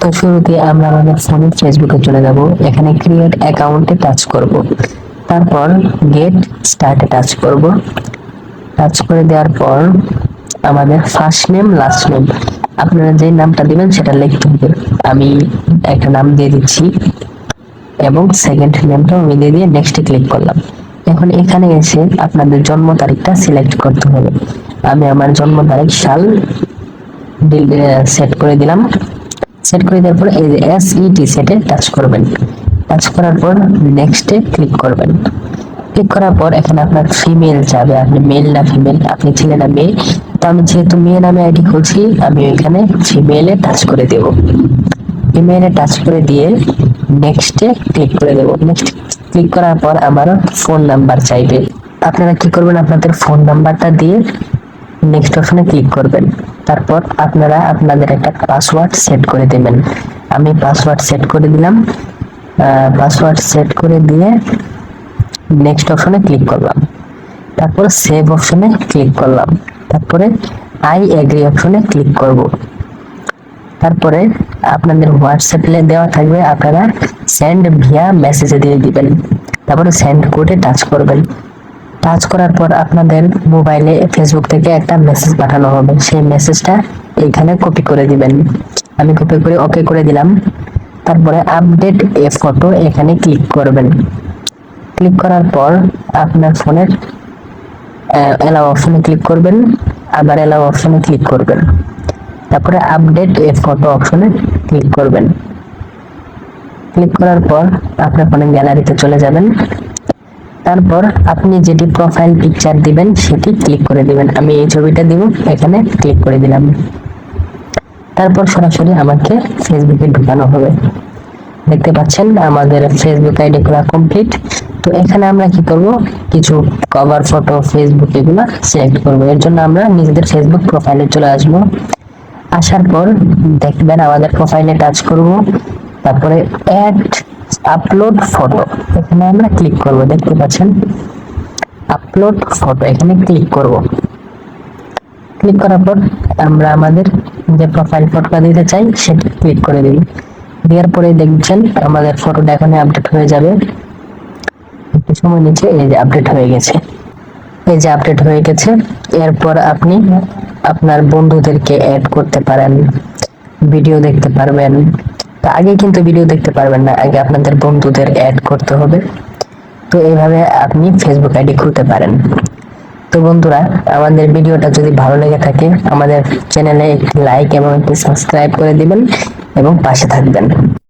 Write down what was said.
তো শুরুতে আমরা আমাদের ফোনের ফেসবুকে চলে যাব। এখানে ক্রিয়েট অ্যাকাউন্টে টাচ করব। তারপর গেট স্টার্টে টাচ করব। টাচ করে দেওয়ার পর আমাদের ফার্স্ট নেম লাস্ট নেম আপনারা যে নামটা দিবেন সেটা লিখতে হবে। আমি একটা নাম দিয়ে দিচ্ছি এবং সেকেন্ড নেমটাও আমি দিয়ে নেক্সটে ক্লিক করলাম। এখন এখানে এসে আপনাদের জন্ম তারিখটা সিলেক্ট করতে হবে। আমি আমার জন্ম তারিখ সাল সেট করে দিলাম। সেট করে দেওয়ার পর এই যে SET সেটে টাচ করবেন। টাচ করার পর নেক্সটে ক্লিক করবেন। ক্লিক করার পর এখানে আপনার ফিমেল যাবে, আপনি মেল না ফিমেল, আপনি ছেলে না মেয়ে। তো আমি যেহেতু মেয়ে নামে আইডি খুলছি, আমি এখানে ফিমেলে টাচ করে দেব। ফিমেলে টাচ করে দিয়ে নেক্সটে ক্লিক করে দেব। নেক্সট ক্লিক করার পর আমার ফোন নাম্বার চাইবে। আপনারা কি করবেন, আপনাদের ফোন নাম্বারটা দিয়ে নেক্সট অপশনে ক্লিক করবেন। তারপর আপনারা আপনাদের একটা পাসওয়ার্ড সেট করে দেবেন। আমি পাসওয়ার্ড সেট করে দিলাম। পাসওয়ার্ড সেট করে দিয়ে নেক্সট অপশনে ক্লিক করলাম। তারপর সেভ অপশনে ক্লিক করলাম। তারপরে আই এগ্রি অপশনে ক্লিক করব। তারপরে আপনাদের হোয়াটসঅ্যাপে দেওয়া থাকবে, আপনারা সেন্ড ভিয়া মেসেজে দিয়ে দিবেন। তারপরে সেন্ড কোডে টাচ করবেন। টাচ করার পর আপনাদের মোবাইলে ফেসবুক থেকে একটা মেসেজ পাঠানো হবে, সেই মেসেজটা এইখানে কপি করে দিবেন। আমি কপি করে ওকে করে দিলাম। তারপরে আপডেট এ ফটো এখানে ক্লিক করবেন। ক্লিক করার পর আপনার ফোনের অ্যালাউ অপশনে ক্লিক করবেন, আবার অ্যালাউ অপশনে ক্লিক করবেন। তারপরে আপডেট এ ফটো অপশনে ক্লিক করবেন। ক্লিক করার পর আপনার ফোনের গ্যালারিতে চলে যাবেন। তারপর আপনি যেটি প্রোফাইল পিকচার দিবেন সেটি ক্লিক করে দিবেন। আমি এই ছবিটা দিব, এখানে ক্লিক করে দিলাম। তারপর সরাসরি আমাকে ফেসবুকে ঢুকানো হবে। দেখতে পাচ্ছেন আমাদের ফেসবুক আইডি খোলা কমপ্লিট। তো এখানে আমরা কি করব, কিছু কভার ফটো ফেসবুক এগুলো সিলেক্ট করব। এর জন্য আমরা নিজেদের ফেসবুক প্রোফাইলে চলে আসব। আসার পর দেখবেন আমাদের প্রোফাইলে টাচ করব। তারপরে অ্যাড আপলোড ফটো এখানে আমরা ক্লিক করব। দেখতে পাচ্ছেন আপলোড ফটো এখানে ক্লিক করব। ক্লিক করার পর আমরা আমাদের যে প্রোফাইল ফটোটা দিতে চাই সেটা ক্লিক করে দিই। দেওয়ার পরে দেখছেন আমাদের ফটোটা এখানে আপডেট হয়ে যাবে। একটু সময় নিচে এই যে আপডেট হয়ে গেছে। এই যে আপডেট হয়ে গেছে। এরপর আপনি আপনার বন্ধুদেরকে অ্যাড করতে পারেন, ভিডিও দেখতে পারবেন। তো আগে কিন্তু ভিডিও দেখতে পারবেন না, আগে আপনাদের বন্ধুদের অ্যাড করতে হবে। তো এইভাবে আপনি ফেসবুক আইডি খুলতে পারেন। তো বন্ধুরা, আমাদের ভিডিওটা যদি ভালো লেগে থাকে আমাদের চ্যানেলে একটি লাইক এবং একটি সাবস্ক্রাইব করে দিবেন এবং পাশে থাকবেন।